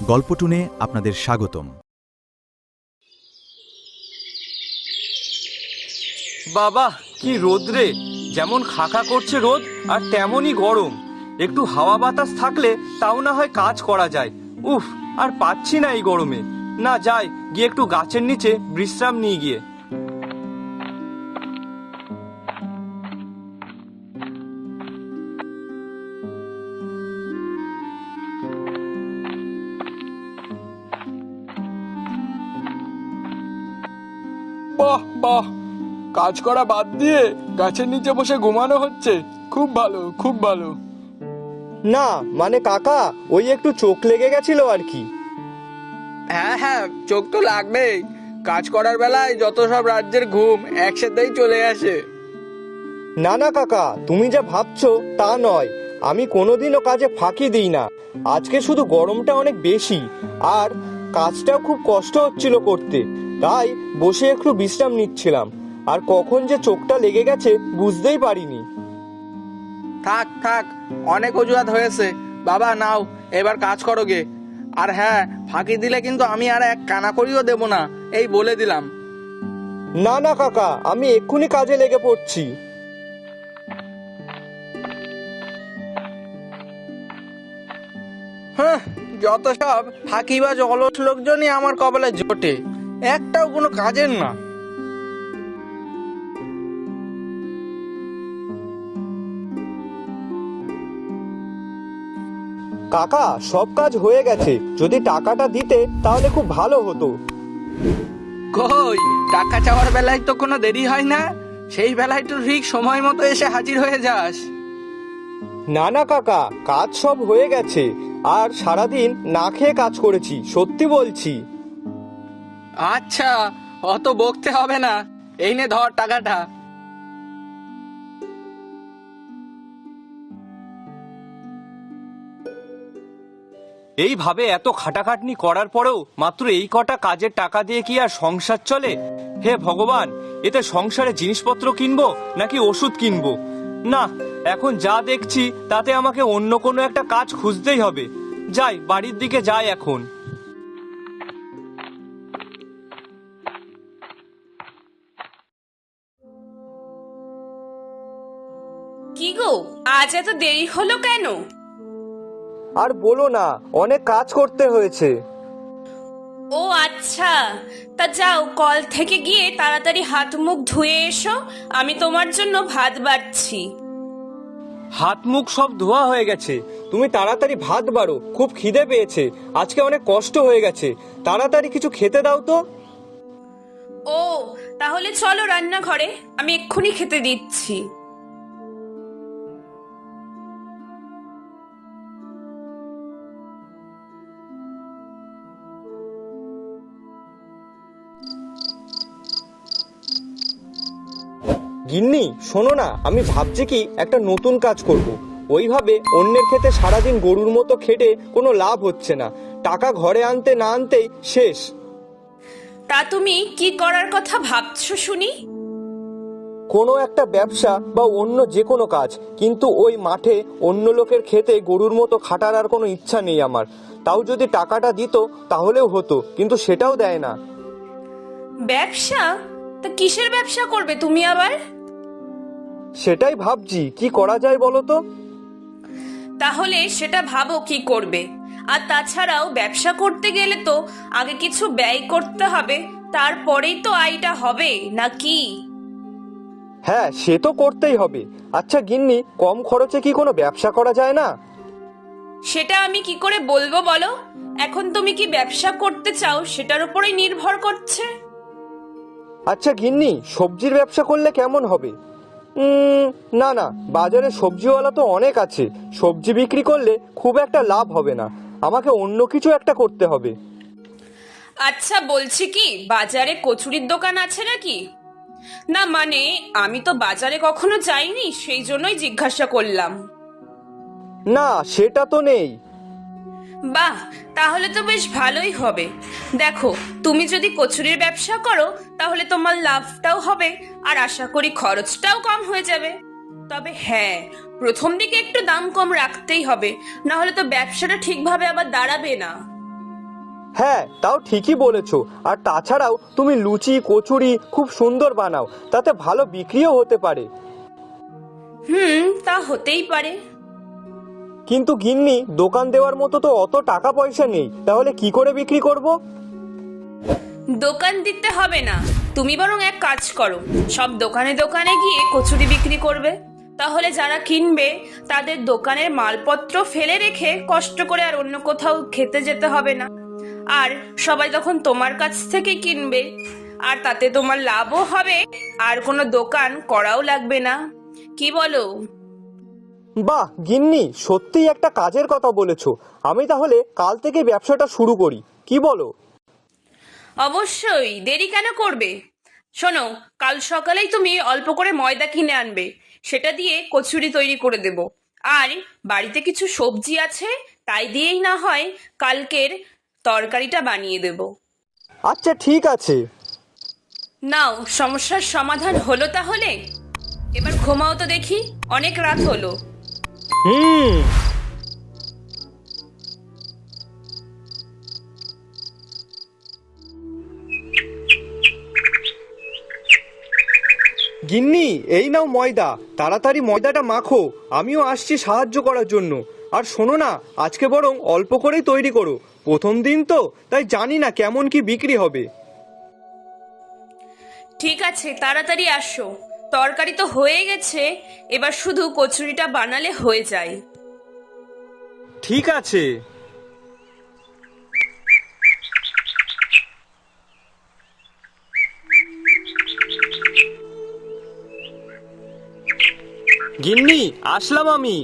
গল্পটুনে আপনাদের স্বাগতম। বাবা কি রোদ রে! যেমন খাকা করছে রোদ আর তেমনই গরম। একটু হাওয়া বাতাস থাকলে তাও না হয় কাজ করা যায়। উফ, আর পাচ্ছি না এই গরমে। না, যাই গিয়ে একটু গাছের নিচে বিশ্রাম নিয়ে গিয়ে। বাহ বাহ, কাজ করা বাদ দিয়ে গাছের নিচে বসে ঘুমানো হচ্ছে। খুব ভালো, খুব ভালো। না মানে কাকা, ওই একটু চোখ লেগে গেছিল আর কি। হ্যাঁ হ্যাঁ, চোখ তো লাগবেই। কাজ করার বেলায় যত সব রাজ্যের ঘুম একসাথেই চলে আসে। না না কাকা, তুমি যা ভাবছো তা নয়। আমি কোনোদিনও কাজে ফাঁকি দিই না। আজকে শুধু গরমটা অনেক বেশি, আর কাজটাও খুব কষ্ট হচ্ছিল করতে, তাই বসে একটু বিশ্রাম নিচ্ছিলাম। আর কখন যে চোখটা লেগে গেছে বুঝতেই পারিনি। থাক থাক, অনেক অজুহাত হয়েছে। বাবা নাও, এবার কাজ করো গে। আর হ্যাঁ, ফাঁকি দিলে কিন্তু আমি আর এক কানা করিও দেব না, এই বলে দিলাম। না না কাকা, আমি এক্ষুনি কাজে লেগে পড়ছি। হ্যাঁ, যত সব ফাঁকিবাজ অলস লোকজনই আমার কপালে জোটে, একটাও কোনো কাজের না। কাকা, সব কাজ হয়ে গেছে। যদি টাকাটা দিতে তাহলে খুব ভালো হতো। কই, টাকা চাওয়ার বেলায় তো কোনো দেরি হয় না। সেই বেলায় তো ঠিক সময় মতো এসে হাজির হয়ে যাস। না না কাকা, কাজ সব হয়ে গেছে। আর সারাদিন না খেয়ে কাজ করেছি, সত্যি বলছি। আচ্ছা, অত বকতে হবে না। এই নে ধর টাকাটা। এইভাবে এত খাটাখাটনি করার পরেও মাত্র এই কটা কাজের টাকা দিয়ে কি আর সংসার চলে? হে ভগবান, এতে সংসারে জিনিসপত্র কিনবো নাকি ওষুধ কিনবো? না, এখন যা দেখছি তাতে আমাকে অন্য কোনো একটা কাজ খুঁজতেই হবে। যাই, বাড়ির দিকে যাই এখন। কি গো, আজ এত দেরি হলো কেন? আর বলো না, অনেক কাজ করতে হয়েছে। ও আচ্ছা, তা যাও, কল থেকে গিয়ে তাড়াতাড়ি হাত মুখ ধুয়ে এসো। আমি তোমার জন্য ভাত বাড়ছি। হাত মুখ সব ধোয়া হয়ে গেছে, তুমি তাড়াতাড়ি ভাত বাড়ো, খুব খিদে পেয়েছে। আজকে অনেক কষ্ট হয়ে গেছে, তাড়াতাড়ি কিছু খেতে দাও তো। ও, তাহলে চলো রান্নাঘরে, আমি এক্ষুনি খেতে দিচ্ছি। গিন্নি শোনো না, আমি ভাবছি কি একটা নতুন কাজ করব। ওইভাবে অন্যের ক্ষেতে সারাদিন গরুর মতো খেটে কোনো লাভ হচ্ছে না, টাকা ঘরে আনতে না আনতেই শেষ। তা তুমি কি করার কথা ভাবছো শুনি? কোনো একটা ব্যবসা বা অন্য যে কোনো কাজ, কিন্তু ওই মাঠে অন্য লোকের খেতে গরুর মতো খাটার আর কোনো ইচ্ছা নেই আমার। তাও যদি টাকাটা দিত তাহলেও হতো, কিন্তু সেটাও দেয় না। ব্যবসা? তা কিসের ব্যবসা করবে তুমি আবার? সেটাই ভাবছি কি করা যায় বলো তো। তাহলে সেটা ভাবো কি করবে। আর তাছাড়াও ব্যবসা করতে গেলে তো আগে কিছু ব্যয় করতে হবে, তারপরেই তো আয়টা হবে নাকি? হ্যাঁ, সে তো করতেই হবে। আচ্ছা গিন্নি, কম খরচে কি কোনো ব্যবসা করা যায় না? সেটা আমি কি করে বলবো বলো। এখন তুমি কি ব্যবসা করতে চাও সেটার উপরেই নির্ভর করছে। আচ্ছা গিন্নি, সবজির ব্যবসা করলে কেমন হবে? না না, বাজারে সবজিওয়ালা তো অনেক আছে, সবজি বিক্রি করলে খুব একটা লাভ হবে না। আমাকে অন্য কিছু একটা করতে হবে। আচ্ছা বলছি কি, বাজারে কচুরির দোকান আছে নাকি? না মানে, আমি তো বাজারে কখনো যাইনি, সেই জন্যই জিজ্ঞাসা করলাম। না, সেটা তো নেই। বাহ, তাহলে তো বেশ ভালোই হবে। দেখো, তুমি যদি কচুরির ব্যবসা করো তাহলে তোমার লাভটাও হবে, আর আশা করি খরচটাও কম হয়ে যাবে। তবে হ্যাঁ, প্রথম দিকে একটু দাম কম রাখতেই হবে, না হলে তো ব্যবসাটা ঠিকভাবে আবার দাঁড়াবে না। হ্যাঁ, তাও ঠিকই বলেছো। আর তাছাড়াও তুমি লুচি কচুরি খুব সুন্দর বানাও, তাতে ভালো বিক্রিও হতে পারে। তা হতেই পারে। কিন্তু গিন্নি, দোকান দেওয়ার মতো তো অত টাকা পয়সা নেই, তাহলে কি করে বিক্রি করব? দোকান দিতে হবে না, তুমি বরং এক কাজ করো, সব দোকানে দোকানে গিয়ে কচুরি বিক্রি করবে। তাহলে যারা কিনবে তাদের দোকানের মালপত্র ফেলে রেখে কষ্ট করে আর অন্য কোথাও খেতে যেতে হবে না। আর সবাই তখন তোমার কাছ থেকে কিনবে, আর তাতে তোমার লাভও হবে, আর কোনো দোকান করাও লাগবে না। কি বলো? বাহ গিন্নি, সত্যিই একটা কাজের কথা বলেছো। আমি তাহলে কাল থেকে ব্যবসাটা শুরু করি, কি বলো? অবশ্যই, দেরি কেন করবে? শোনো, কাল সকালেই তুমি অল্প করে ময়দা কিনে আনবে, সেটা দিয়ে কচুরি তৈরি করে দেব। আর বাড়িতে কিছু সবজি আছে, তাই দিয়েই না হয় কালকের তরকারিটা বানিয়ে দেব। আচ্ছা ঠিক আছে। নাও, সমস্যার সমাধান হলো তাহলে। এবার ঘুমাও তো দেখি, অনেক রাত হলো। হুম। গিন্নি, এই নাও ময়দা, তাড়াতাড়ি ময়দাটা মাখো, আমিও আসছি সাহায্য করার জন্য। আর শোনো না, আজকে বরং অল্প করেই তৈরি করো, প্রথম দিন তো, তাই জানি না কেমন কি বিক্রি হবে। ঠিক আছে, তাড়াতাড়ি আসো। তরকারি তো হয়ে গেছে, এবার শুধু কচুরিটা বানালে হয়ে যায়। ঠিক আছে। গিন্নি, আসলাম আমি।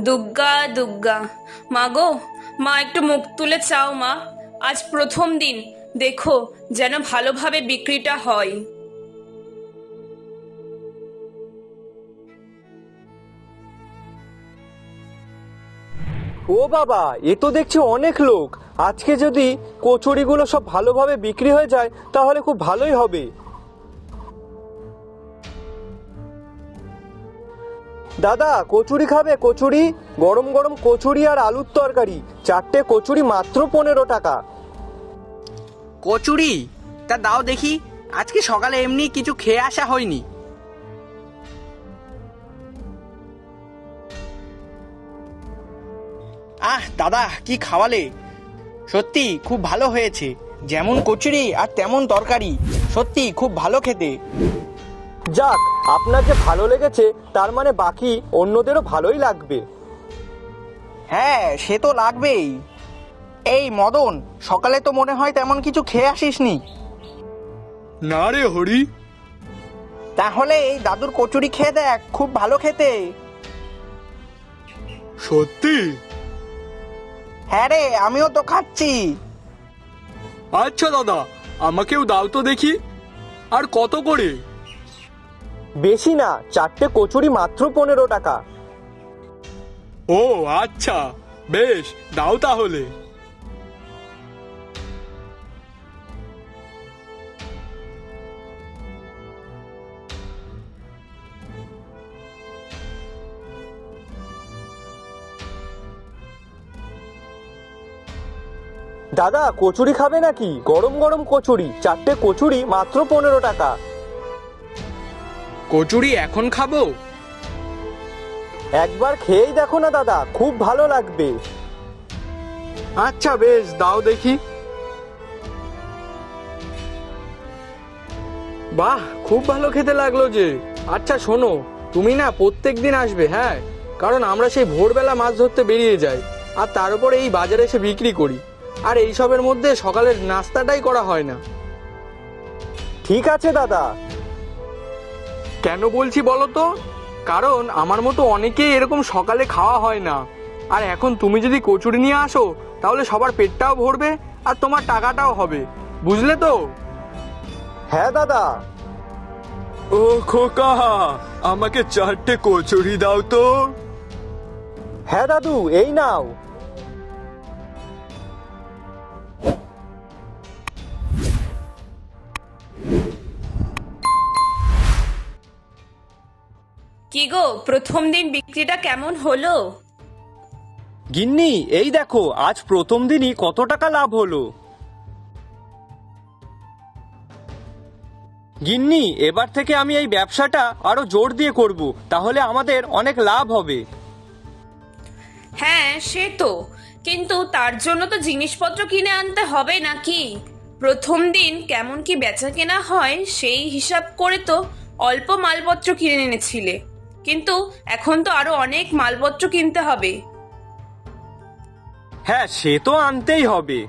দুগ্গা দুগ্গা। মা গো, মা একটু মুখ তুলে চাও মা, আজ প্রথম দিন, দেখো যেন ভালোভাবে বিক্রিটা হয়। ও বাবা, এ তো দেখছি অনেক লোক। আজকে যদি কচুরিগুলো সব ভালোভাবে বিক্রি হয়ে যায় তাহলে খুব ভালোই হবে। দাদা, কচুরি খাবে? কচুরি, গরম গরম কচুরি আর আলুর তরকারি, 4টে কচুরি মাত্র 15 টাকা। কচুরি? তা দাও দেখি, আজকে সকালে এমনি কিছু খেয়ে আসা হয়নি। দাদা, কি খাওয়ালে! সত্যি খুব ভালো হয়েছে, যেমন কচুরি আর তেমন তরকারি, সত্যি খুব ভালো খেতে। যাক, আপনার যে ভালো লেগেছে তার মানে বাকি অন্যদেরও ভালোই লাগবে। হ্যাঁ, সে তো লাগবেই। এই মদন, সকালে তো মনে হয় তেমন কিছু খেয়ে আসিসনি। না রে হরি। তাহলে এই দাদুর কচুরি খেয়ে দেখ, খুব ভালো খেতে। সত্যি? হ্যাঁ রে, আমিও তো খাচ্ছি। আচ্ছা দাদা, আমাকেও দাও তো দেখি। আর কত করে? বেশি না, 4টে কচুরি মাত্র 15 টাকা। ও আচ্ছা, বেশ, দাও তাহলে। দাদা, কচুরি খাবে নাকি? গরম গরম কচুরি, 4টে কচুরি মাত্র 15 টাকা। কচুরি এখন খাবো? একবার খেয়েই দেখো না দাদা, খুব ভালো লাগবে। আচ্ছা বেশ, দাও দেখি। বাহ, খুব ভালো খেতে লাগলো যে। আচ্ছা শোনো, তুমি না প্রত্যেক দিন আসবে, হ্যাঁ? কারণ আমরা সেই ভোরবেলা মাছ ধরতে বেরিয়ে যাই, আর তার উপরে এই বাজারে এসে বিক্রি করি, আর এইসবের মধ্যে সকালের নাস্তাটাই করা হয় না। ঠিক আছে দাদা। কেন বলছি বলো তো? কারণ আমার মতো অনেকেই এরকম সকালে খাওয়া হয় না, আর এখন তুমি যদি কচুরি নিয়ে আসো তাহলে সবার পেটটাও ভরবে আর তোমার টাকাটাও হবে, বুঝলে তো? হ্যাঁ দাদা। ও খোকা, আমাকে 4টে কচুরি দাও তো। হ্যাঁ দাদু, এই নাও। কি গো, প্রথম দিন বিক্রিটা কেমন হলো? গিন্নি, এই দেখো আজ প্রথম দিনই কত টাকা লাভ হলো। গিন্নি, এবার থেকে আমি এই ব্যবসাটা আরো জোর দিয়ে করব, তাহলে আমাদের অনেক লাভ হবে। হ্যাঁ সে তো, কিন্তু তার জন্য তো জিনিসপত্র কিনে আনতে হবে নাকি? প্রথম দিন কেমন কি বেচা কেনা হয় সেই হিসাব করে তো অল্প মালপত্র কিনে এনেছিলে, কিন্তু এখন তো আরো অনেক মালপত্র কিনতে হবে। হ্যাঁ, সে তো আনতেই হবে।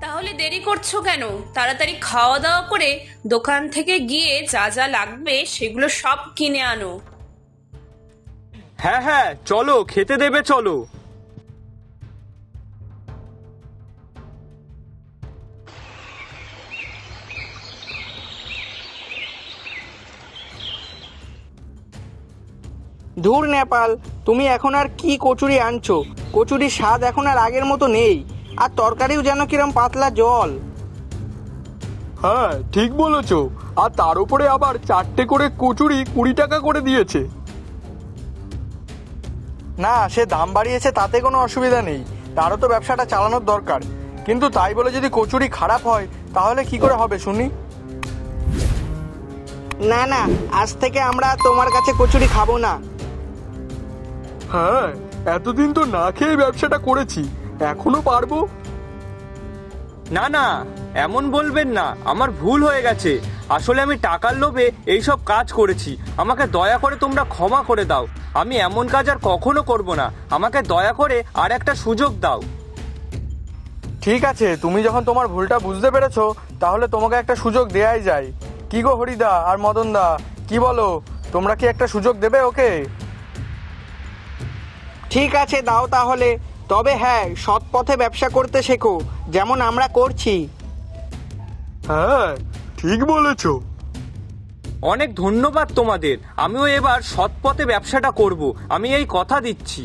তাহলে দেরি করছো কেন? তাড়াতাড়ি খাওয়া দাওয়া করে দোকান থেকে গিয়ে যা যা লাগবে সেগুলো সব কিনে আনো। হ্যাঁ হ্যাঁ, চলো, খেতে দেবে, চলো। ধুর নেপাল, তুমি এখন আর কি কচুরি আনছো? কচুরির স্বাদ এখন আর আগের মতো নেই, আর তরকারিও যেন কিরম পাতলা জল। হ্যাঁ ঠিক বলেছো, আর তার উপরে আবার 4টে করে কচুরি 20 টাকা করে দিয়েছে। না, সে দাম বাড়িয়েছে তাতে কোনো অসুবিধা নেই, তারও তো ব্যবসাটা চালানোর দরকার। কিন্তু তাই বলে যদি কচুরি খারাপ হয় তাহলে কি করে হবে শুনি? না না, আজ থেকে আমরা তোমার কাছে কচুরি খাবো না। হ্যাঁ, এতদিন তো না খেয়ে ব্যবসাটা করেছি, এখনো পারবো। না না, এমন বলবেন না, আমার ভুল হয়ে গেছে। আসলে আমি টাকার লোভে এইসব কাজ করেছি, আমাকে দয়া করে তোমরা ক্ষমা করে দাও। আমি এমন কাজ আর কখনো করব না, আমাকে দয়া করে আর একটা সুযোগ দাও। ঠিক আছে, তুমি যখন তোমার ভুলটা বুঝতে পেরেছো তাহলে তোমাকে একটা সুযোগ দেয়াই যায়। কি গো হরিদা আর মদনদা, কি বলো, তোমরা কি একটা সুযোগ দেবে ওকে? ঠিক আছে, দাও তাহলে। তবে হ্যাঁ, সৎ পথে ব্যবসা করতে শেখো, যেমন আমরা করছি। হ্যাঁ ঠিক বলেছো। অনেক ধন্যবাদ তোমাদের, আমিও এবার সৎ পথে ব্যবসাটা করব, আমি এই কথা দিচ্ছি।